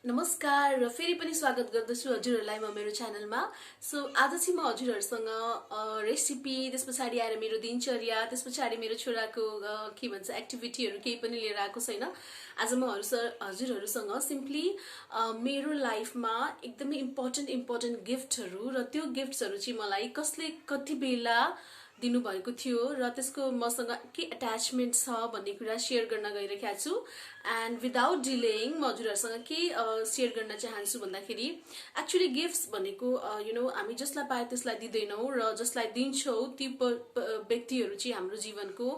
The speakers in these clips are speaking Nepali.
नमस्कार र फेरि पनि स्वागत गर्दछु हजुरहरूलाई म मेरो च्यानलमा। सो आज चाहिँ म हजुरहरूसँग रेसिपी, त्यस पछाडि आएर मेरो दिनचर्या, त्यस पछाडि मेरो छोराको के भन्छ एक्टिभिटीहरू केही पनि लिएर आएको छैन। आज म हजुरहरूसँग सिम्पली मेरो लाइफमा एकदमै इम्पोर्टेन्ट गिफ्टहरू र त्यो गिफ्ट्सहरू चाहिँ मलाई कसले कति बेला दिनुभएको थियो र त्यसको मसँग के अट्याचमेन्ट छ भन्ने कुरा सेयर गर्न गइरहेको छु। एन्ड विदाउट डिलेइङ म हजुरहरूसँग के सेयर गर्न चाहन्छु भन्दाखेरि एक्चुअली गिफ्ट्स भनेको हामी जसलाई पाए त्यसलाई दिँदैनौँ र जसलाई दिन्छौँ ती व्यक्तिहरू चाहिँ हाम्रो जीवनको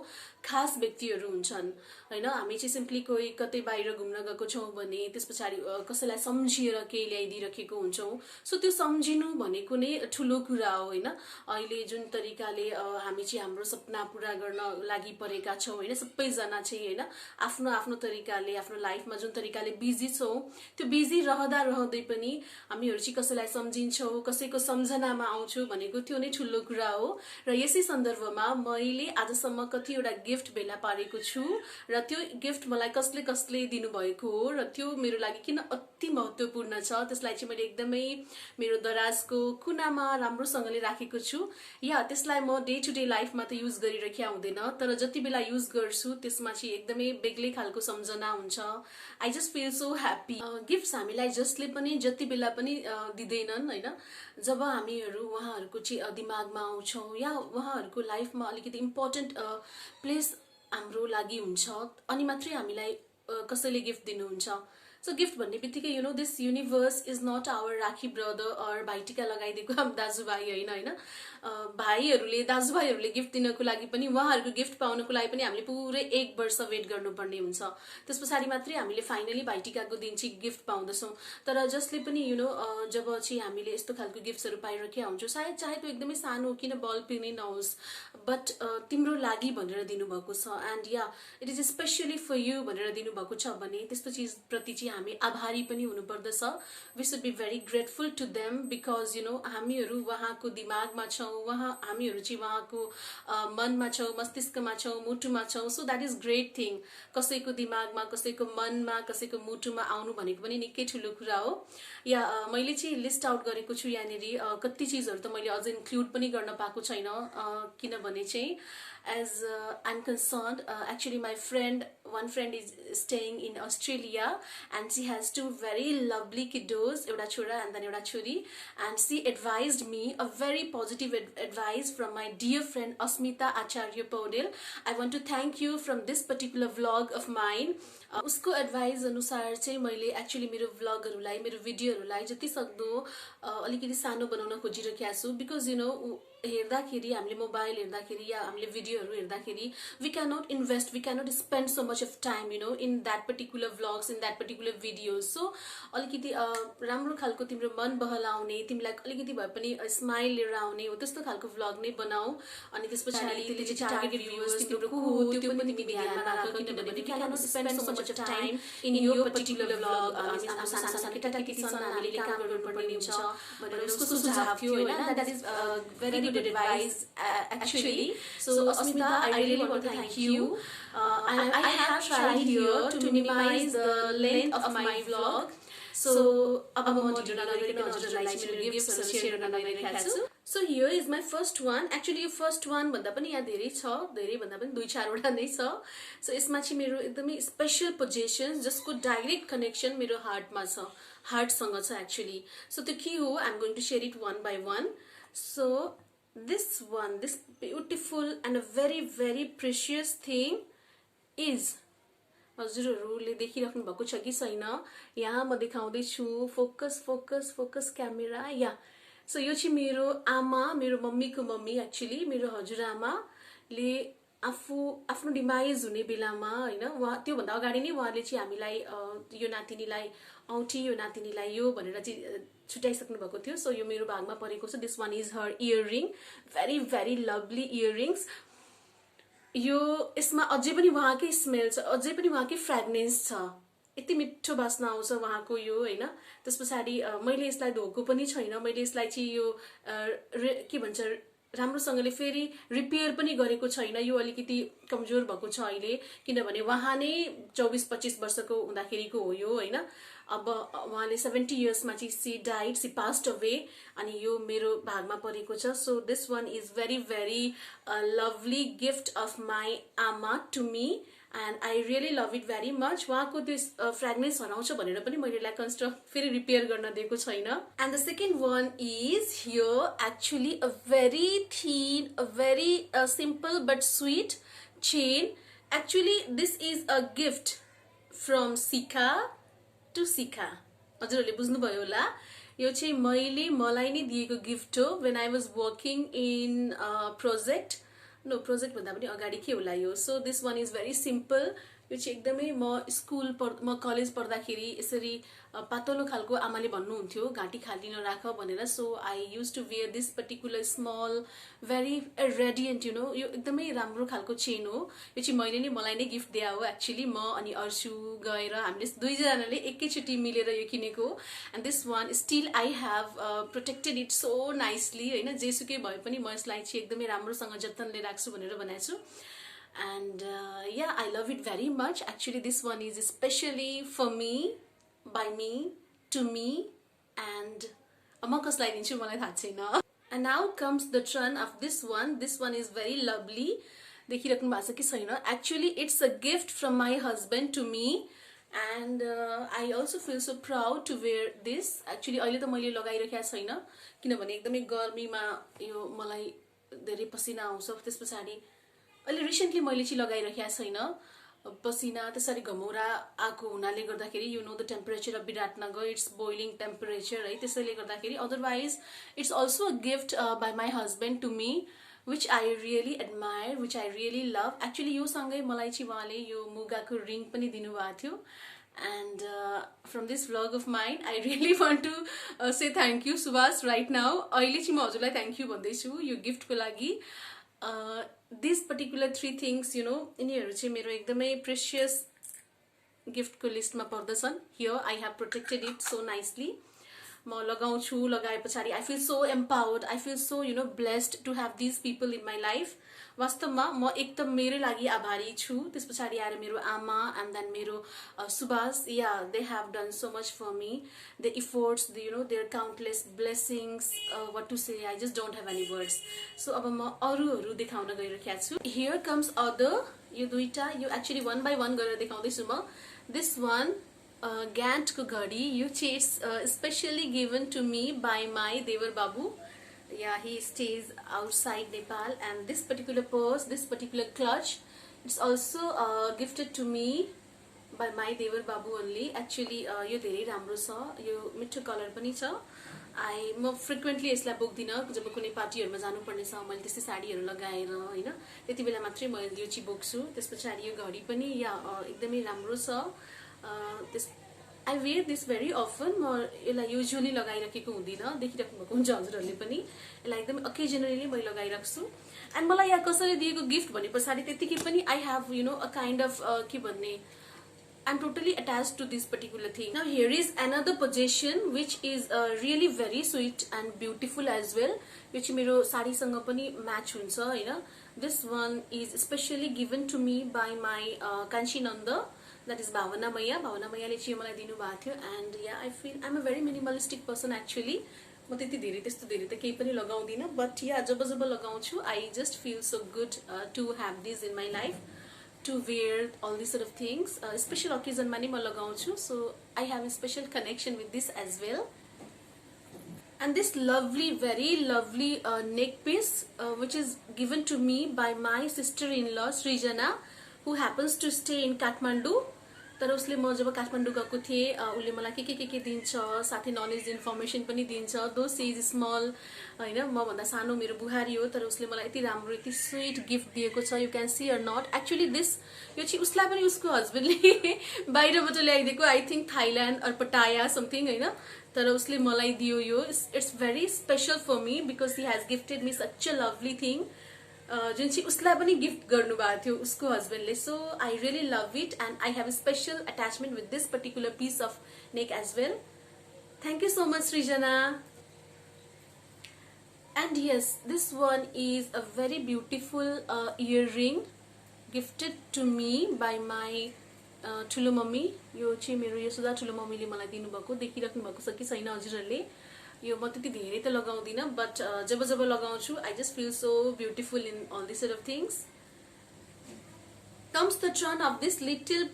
खास व्यक्तिहरू हुन्छन् हैन। हामी चाहिँ सिम्पली कोही कतै बाहिर घुम्न गएको छौँ भने त्यस पछाडि कसैलाई सम्झिएर केही ल्याइदिइराखेको हुन्छौँ। सो त्यो सम्झिनु भनेको नै ठुलो कुरा हो हैन। अहिले जुन तरिकाले हामी चाहिँ हाम्रो सपना पूरा गर्न लागि परेका छौँ हैन, सबैजना चाहिँ हैन आफ्नो आफ्नो तरिकाले आफ्नो लाइफमा जुन तरिकाले बिजी छौँ, त्यो बिजी रहँदै पनि हामीहरू चाहिँ कसैलाई सम्झिन्छौँ, कसैको सम्झनामा आउँछौँ भनेको त्यो नै ठुलो कुरा हो। र यसै सन्दर्भमा मैले आजसम्म कतिवटा गिफ्ट भेला पारेको छु र त्यो गिफ्ट मलाई कसले दिनुभएको हो र त्यो मेरो लागि किन अति महत्त्वपूर्ण छ त्यसलाई चाहिँ मैले एकदमै मेरो दराजको कुनामा राम्रोसँगले राखेको छु। या त्यसलाई म डे टु डे लाइफमा त युज गरिरहेको हुँदैन, तर जति बेला युज गर्छु त्यसमा चाहिँ एकदमै बेग्लै खालको सम्झना हुन्छ। I just feel so happy. Gifts हामीलाई जसले पनि जति बेला पनि दिँदैनन् हैन। जब हामीहरू उहाँहरूको चाहिँ दिमागमा आउँछौँ या उहाँहरूको लाइफमा अलिकति इम्पोर्टेन्ट प्लेस हाम्रो लागि हुन्छ अनि मात्रै हामीलाई कसैले गिफ्ट दिनुहुन्छ। सो गिफ्ट भन्ने बित्तिकै this universe is not our Rakhi brother or Bhaitika लगाइदिएको हाम्रो दाजुभाइ होइन। भाइहरूले दाजुभाइहरूले गिफ्ट दिनको लागि पनि उहाँहरूको गिफ्ट पाउनको लागि पनि हामीले पुरै 1 वर्ष वेट गर्नुपर्ने हुन्छ। त्यस पछाडि मात्रै हामीले फाइनली भाइटिकाको दिन चाहिँ गिफ्ट पाउँदछौँ। तर जसले पनि जब चाहिँ हामीले यस्तो खालको गिफ्ट्सहरू पाइरहेका हुन्छौँ, सायद चाहे त्यो एकदमै सानो किन बल पनि नहोस्, बट तिम्रो लागि भनेर दिनुभएको छ and yeah it is specially for you भनेर दिनुभएको छ भने त्यस्तो चिजप्रति चाहिँ हामी आभारी पनि हुनुपर्दछ। We should be very grateful to them because हामीहरू उहाँको दिमागमा छौँ, हामीहरू चाहिँ उहाँको मनमा छौँ, मस्तिष्कमा छौँ, मुटुमा छौँ। So that is great thing. कसैको दिमागमा, कसैको मनमा, कसैको मुटुमा आउनु भनेको पनि निकै ठुलो कुरा हो। या मैले चाहिँ लिस्ट आउट गरेको छु यहाँनिर कति चिजहरू त मैले अझ इन्क्लुड पनि गर्न पाएको छैन किनभने चाहिँ as I'm concerned, actually my one friend is staying in Australia and she has 2 very lovely kiddos, एउटा छोरा and then एउटा छोरी, and she advised me a very positive advice from my dear friend Asmita Acharya Paudel. I want to thank you from this particular vlog of mine. उसको एडभाइस अनुसार चाहिँ मैले एक्चुअली मेरो भ्लगहरूलाई, मेरो भिडियोहरूलाई जति सक्दो अलिकति सानो बनाउन खोजिरहेको छु बिकज हेर्दाखेरि हामीले मोबाइल हेर्दाखेरि या हामीले भिडियोहरू हेर्दाखेरि we cannot spend so much of time in that particular vlogs, in that particular videos. So अलिकति राम्रो खालको तिम्रो मन बहलाउने, तिमीलाई अलिकति भए पनि स्माइल लिएर आउने हो त्यस्तो खालको भ्लग नै बनाऊ। अनि त्यस पछाडि त्यसले चाहिँ टार्गेट भ्युअर्स तिम्रो को हो त्यो पनि तिमी ध्यानमा राख किनभने we cannot spend so much of time in यो पर्टिकुलर भ्लग। हाम्रो सानो केटाकेटी छन्, हामीले काम गर्नुपर्ने हुन्छ भनेर उसको सुझाव थियो होइन। That is very good advice actually. So Asmita, I really want to thank you. I have tried here to minimize the length of my vlog. So अब म ढिलो नगरिकन हजुरहरूलाई मेरो गिफ्ट्सहरू सेयर गर्न गइरहेको छु। So here is my first one. Actually यो first one भन्दा पनि यहाँ धेरै छ, धेरै भन्दा पनि 2-4 वटा नै छ। सो यसमा चाहिँ मेरो एकदमै स्पेशल पोजेसन्स जसको डाइरेक्ट कनेक्सन मेरो हार्टमा छ, हार्टसँग छ एक्चुअली। सो त्यो के हो, I am going to share it one by one. So this beautiful and a very precious thing is, हजुरहरूले देखिराख्नु भएको छ कि छैन, यहाँ म देखाउँदै छु। Focus camera. या सो यो चाहिँ मेरो आमा, मेरो मम्मीको मम्मी एक्चुली मेरो हजुरआमाले आफ्नो डिमाइज हुने बेलामा होइन, उहाँ त्योभन्दा अगाडि नै उहाँले चाहिँ हामीलाई यो नातिनीलाई औँठी, यो नातिनीलाई यो भनेर चाहिँ छुट्याइसक्नु भएको थियो। सो यो मेरो भागमा परेको छ। This one is her earring, very lovely earrings. यो यसमा अझै पनि उहाँकै स्मेल छ, अझै पनि उहाँकै फ्रेग्रेन्स छ, यति मिठो बास्ना आउँछ उहाँको यो होइन। त्यस पछाडि मैले यसलाई धोएको पनि छैन, मैले यसलाई चाहिँ यो के भन्छ राम्रोसँगले फेरि रिपेयर पनि गरेको छैन, यो अलिकति कमजोर भएको छ अहिले, किनभने उहाँ नै 24-25 वर्षको हुँदाखेरिको हो यो होइन। अब उहाँले 70 इयर्समा चाहिँ she died, she passed away, अनि यो मेरो भागमा परेको छ। So this one is very very lovely gift of my आमा to me and I really love it very much. उहाँको त्यो फ्रेग्रेन्स हराउँछ भनेर पनि मैले यसलाई कन्स्ट्रक्ट फेरि रिपेयर गर्न दिएको छैन। And the second one is here actually a very thin, a very simple but sweet chain. Actually this is a gift from Sika to Sika. हजुरहरूले बुझ्नुभयो होला, यो चाहिँ मैले मलाई नै दिएको गिफ्ट हो when I was working in project. No project भन्दा पनि अगाडि के होला यो। So this one is very simple. यो चाहिँ एकदमै म कलेज पढ्दाखेरि यसरी पातलो खालको आमाले भन्नुहुन्थ्यो घाँटी खाली नराख भनेर। So I use to wear this particular small very radiant you know, यो एकदमै राम्रो खालको चेन हो। यो चाहिँ मैले नै मलाई नै गिफ्ट दिया हो एक्चुअली। म अनि अर्सु गएर हामीले दुईजनाले एकैचोटि मिलेर यो किनेको हो। And this one still I have protected it so nicely होइन, जेसुकै भए पनि म यसलाई चाहिँ एकदमै राम्रोसँग जतनले राख्छु भनेर भनेको छु। And yeah, I love it very much. Actually this one is especially for me, by me, to me, and म कसलाई दिन्छु मलाई थाहा छैन। And now comes the turn of this one. This one is very lovely. देखिराख्नु भएको छ कि छैन? Actually it's a gift from my husband to me, and I also feel so proud to wear this. Actually अहिले त मैले लगाइरहेको छैन किनभने एकदमै गर्मीमा यो मलाई धेरै पसिना आउँछ। त्यस पछाडि अहिले रिसेन्टली मैले चाहिँ लगाइरहेको छैन, पसिना त्यसरी घमौरा आएको हुनाले गर्दाखेरि you know the temperature of Biratnagar, it's boiling temperature है, त्यसैले गर्दाखेरि। Otherwise it's also a gift by my husband to me which I really admire, which I really love. Actually यो सँगै मलाई चाहिँ उहाँले यो मुगाको रिङ पनि दिनुभएको थियो। And from this vlog of mine I really want to say thank you Subhas right now। अहिले चाहिँ म हजुरलाई थ्याङ्क यू भन्दैछु यो गिफ्टको लागि। This particular 3 things you know, यिनीहरू चाहिँ मेरो एकदमै प्रेसियस गिफ्टको लिस्टमा पर्दछन्। Here I have protected it so nicely. म लगाउँछु, लगाए पछाडि I feel so empowered, I feel so you know blessed to have these people in my life. वास्तवमा म एकदम मेरो लागि आभारी छु। त्यस पछाडि आएर मेरो आमा एन्ड देन मेरो Subhash, yeah they have done so much for me, the efforts, you know their countless blessings, what to say, I just don't have any words. So अब म अरूहरू देखाउन गइरहेको छु। हियर कम्स अदर, यो दुईटा, यो एक्चुअली 1 by 1 गरेर देखाउँदैछु म। दिस वान ग्यान्टको घडी, यो चाहिँ specially given to me by my देवर बाबु। Yeah, he stays outside Nepal, and this particular purse, this particular clutch, it's also gifted to me by my Devar Babu only. Actually यो धेरै राम्रो छ, यो मिठो कलर पनि छ। म फ्रिक्वेन्टली यसलाई बोक्दिनँ, जब कुनै पार्टीहरूमा जानुपर्ने छ मैले त्यस्तै साडीहरू लगाएर होइन, त्यति बेला मात्रै म यो चाहिँ बोक्छु। त्यस पछाडि यो घडी पनि या एकदमै राम्रो छ। I wear this very often. म यसलाई युजुअली लगाइराखेको हुँदिनँ, देखिराख्नु भएको हुन्छ हजुरहरूले पनि। यसलाई एकदमै ओकेजनली मैले लगाइराख्छु। एन्ड मलाई यहाँ कसैले दिएको गिफ्ट भने पछाडि त्यतिकै पनि I have you know a kind of के भन्ने, I'm totally attached to this particular thing. Now here is another possession which is really very sweet and beautiful as well, which मेरो साडीसँग पनि match हुन्छ हैन। This one is specially given to me by my Kanchi Nanda, that is Bhavana Maya. Bhavana Maya ले चाहिँ मलाई दिनु भएको थियो। And yeah, I feel I'm a very minimalistic person actually. म त्यति धेरै त्यस्तो धेरै त केही पनि लगाउँदिन, but yeah, जब जब लगाउँछु I just feel so good to have this in my life, to wear all these sort of things. Special occasion ma ni ma lagaunchu, so I have a special connection with this as well. And this lovely, very lovely neck piece which is given to me by my sister-in-law Srijana, who happens to stay in Kathmandu. तर उसले म जब काठमाडौँ गएको थिएँ उसले मलाई के दिन्छ, साथै नलेज इन्फर्मेसन पनि दिन्छ। दो सी इज स्मल हैन, म भन्दा सानो मेरो बुहारी हो, तर उसले मलाई यति राम्रो यति स्वीट गिफ्ट दिएको छ। You can see or not, actually this यो चाहिँ उसलाई पनि उसको हस्बेन्डले बाहिरबाट ल्याइदिएको, I think Thailand or Pattaya something हैन, तर उसले मलाई दियो यो। It's very special for me because he has gifted me such a lovely thing, जुन चाहिँ उसलाई पनि गिफ्ट गर्नुभएको थियो उसको हस्बेन्डले। So I really love it and I have special attachment with this particular piece of neck as well. Thank you so much Srijana. And yes, this one is a very beautiful earring gifted to me by my ठुलो मम्मी. यो चाहिँ मेरो यसोदा ठुलो मम्मीले मलाई दिनुभएको. देखिराख्नु भएको छ कि छैन हजुरहरूले. यो म त्यति धेरै त लगाउँदिन, बट जब जब लगाउँछु I just feel so beautiful in all these sort of things. Comes the turn of this little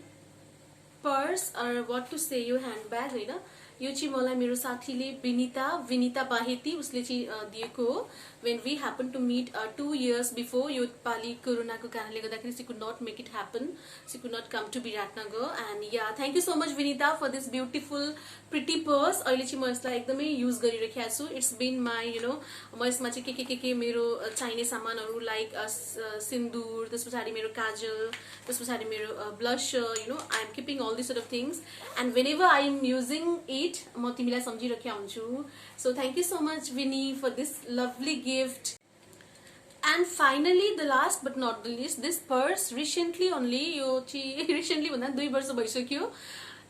purse or what to say, यो handbag हैन. यो चाहिँ मलाई मेरो साथीले विनिता बाहेती उसले चाहिँ दिएको हो. When we happened to meet 2 years before, यो पाली कोरोनाको कारणले गर्दाखेरि she could not make it happen. She could not come to Biratnagar. And yeah, thank you so much Vinita for this beautiful pretty purse. अहिले चाहिँ म यसलाई एकदमै युज गरिरहेको छु. It's been my म यसमा चाहिँ के मेरो चाहिने सामानहरू लाइक सिन्दुर, त्यसपछि मेरो काजल, त्यसपछि मेरो blusher, I am keeping all these sort of things, and whenever I am using it म तिमीलाई सम्झिरहेको हुन्छु. So thank you so much Vinny for this lovely gift. And finally, the last but not the least, this purse recently only, यो चाहिँ recently भन्दा 2 वर्ष भइसक्यो.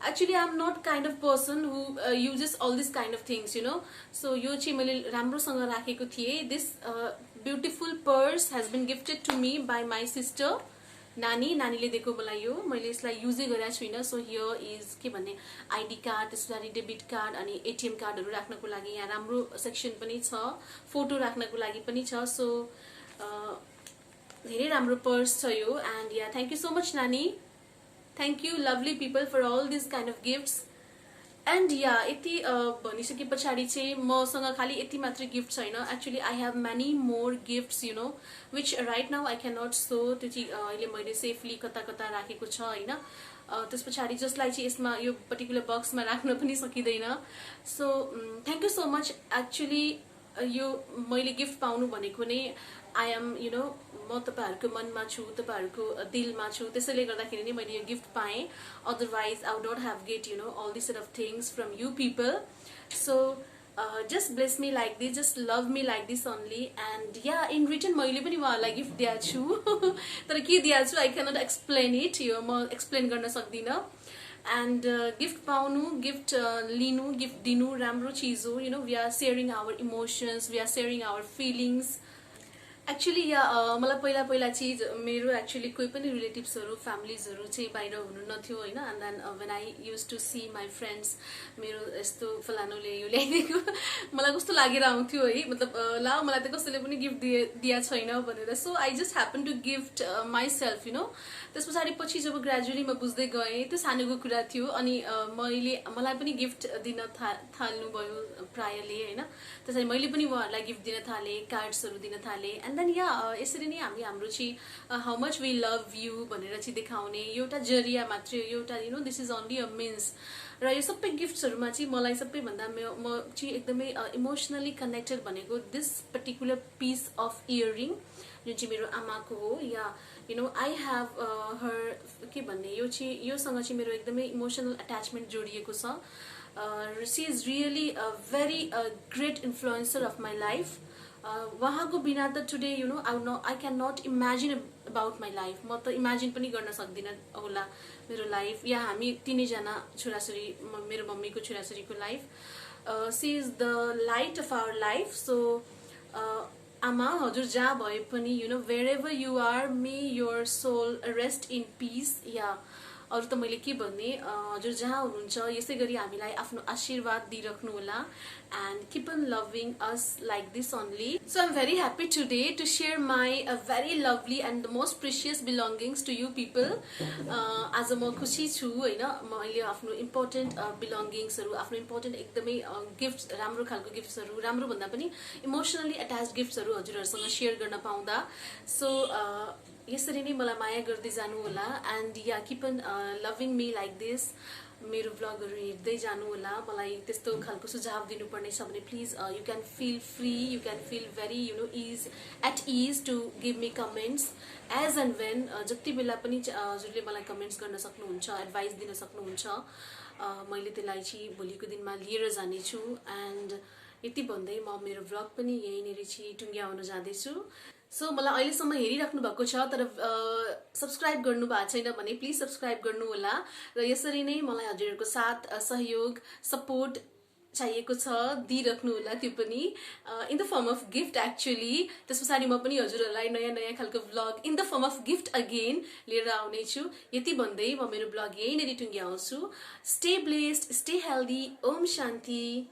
Actually I'm not kind of person who uses all these kind of things, so यो चाहिँ मैले राम्रोसँग राखेको थिएँ. This beautiful purse has been gifted to me by my sister नानीले दिएको मलाई. यो मैले यसलाई युजै गरेको छुइनँ. सो हियर इज के भन्ने आइडी कार्ड, त्यसपछि डेबिट कार्ड अनि एटीएम कार्डहरू राख्नको लागि यहाँ राम्रो सेक्सन पनि छ, फोटो राख्नको लागि पनि छ. सो धेरै राम्रो पर्स छ यो. And yeah thank you so much नानी. Thank you lovely people for all this kind of gifts. And yeah यति भनिसके पछाडि चाहिँ मसँग खालि यति मात्रै गिफ्ट छैन. Actually I have many more gifts which right now I can not so. त्यो चाहिँ अहिले मैले सेफली कता कता राखेको छ होइन. त्यस पछाडि जसलाई चाहिँ यसमा यो पर्टिकुलर बक्समा राख्न पनि सकिँदैन. So thank you so much. Actually यो मैले गिफ्ट पाउनु भनेको नै आई एम म तपाईहरुको मनमा छु, तपाईहरुको दिलमा छु. त्यसैले गर्दाखेरि नै मैले यो गिफ्ट पाएँ. Otherwise I would not have get all these sort of things from you people. So just bless me like this, just love me like this only. And yeah, in return मैले पनि उहाँलाई गिफ्ट दिएको छु. तर के दिएको छु I can not explain it. यो म एक्सप्लेन गर्न सक्दिनँ. एन्ड गिफ्ट पाउनु, गिफ्ट लिनु, गिफ्ट दिनु राम्रो चिज हो. We are sharing our emotions, we are sharing our feelings. Actually मलाई पहिला चाहिँ मेरो एक्चुअली कोही पनि रिलेटिभ्सहरू फ्यामिलीजहरू चाहिँ बाहिर हुनु नथ्यो होइन. And then when I use to see my friends मेरो यस्तो फलानुले यो ल्याइदिएको मलाई कस्तो लागेर आउँथ्यो है. मतलब ला मलाई त कसैले पनि गिफ्ट दिएको छैन भनेर. So I just happen to gift myself त्यस पछाडि पछि जब ग्रेजुअली म बुझ्दै गएँ त्यो सानोको कुरा थियो. अनि मलाई पनि गिफ्ट दिन थाल्नुभयो प्रायले होइन. त्यसरी मैले पनि उहाँहरूलाई गिफ्ट दिन थालेँ, कार्ड्सहरू दिन थालेँ. एन्ड देन या यसरी नै हाम्रो चाहिँ how much we love you भनेर चाहिँ देखाउने एउटा जरिया मात्रै, एउटा this is only a means. र यो सबै गिफ्ट्सहरूमा चाहिँ मलाई सबैभन्दा म चाहिँ एकदमै इमोसनली कनेक्टेड भनेको this particular piece of earring जुन चाहिँ मेरो आमाको हो. या आई हेभ हर के भन्ने योसँग चाहिँ मेरो एकदमै इमोसनल एट्याचमेन्ट जोडिएको छ. She is really a very great influencer of my life. उहाँको बिना त today I can not imagine about my life. म त इमेजिन पनि गर्न सक्दिनँ होला मेरो लाइफ. या हामी तीनैजना छोराछोरी, मेरो मम्मीको छोराछोरीको life. She is the light of our life. So आमा हजुर जहाँ भए पनि wherever you are may your soul rest in peace. Yeah अरू त मैले के भन्ने, हजुर जहाँ हुनुहुन्छ यसै गरी हामीलाई आफ्नो आशीर्वाद दिइराख्नु होला. and keep on loving us like this only. So I'm very happy today to share my very lovely and the most precious belongings to you people. आज म खुसी छु होइन. मैले आफ्नो इम्पोर्टेन्ट बिलोङ्गिङ्सहरू, आफ्नो इम्पोर्टेन्ट एकदमै गिफ्ट्स, राम्रो खालको गिफ्ट्सहरू, राम्रो भन्दा पनि इमोसनली एट्याच गिफ्ट्सहरू हजुरहरूसँग सेयर गर्न पाउँदा. सो यसरी नै मलाई माया गर्दै जानु होला. And you keep on loving me like this. मेरो ब्लगहरू हेर्दै जानु होला. मलाई त्यस्तो खालको सुझाव दिनुपर्ने छ भने please you can feel free, you can feel very at ease to give me comments as and when. जति बेला पनि हजुरले मलाई कमेन्ट्स गर्न सक्नुहुन्छ, एडभाइस दिन सक्नुहुन्छ. मैले त्यसलाई चाहिँ भोलिको दिनमा लिएर जानेछु. एन्ड यति भन्दै म मेरो ब्लग पनि यहीँनिर चाहिँ टुङ्ग्याउन जाँदैछु. सो मलाई अहिलेसम्म हेरिराख्नु भएको छ तर सब्सक्राइब गर्नु भएको छैन भने प्लिज सब्सक्राइब गर्नु होला. र यसरी नै मलाई हजुरहरूको साथ, सहयोग, सपोर्ट चाहिएको छ दिइराख्नु होला, त्यो पनि in the form of gift actually. त्यस पछाडि म पनि हजुरहरूलाई नयाँ नयाँ खालको blog in the form of gift again लिएर आउनेछु। यति भन्दै म मेरो ब्लग यहीँनिर टुङ्ग्याउँछु। स्टे ब्लेस्ड, स्टे हेल्दी, ओम शान्ति।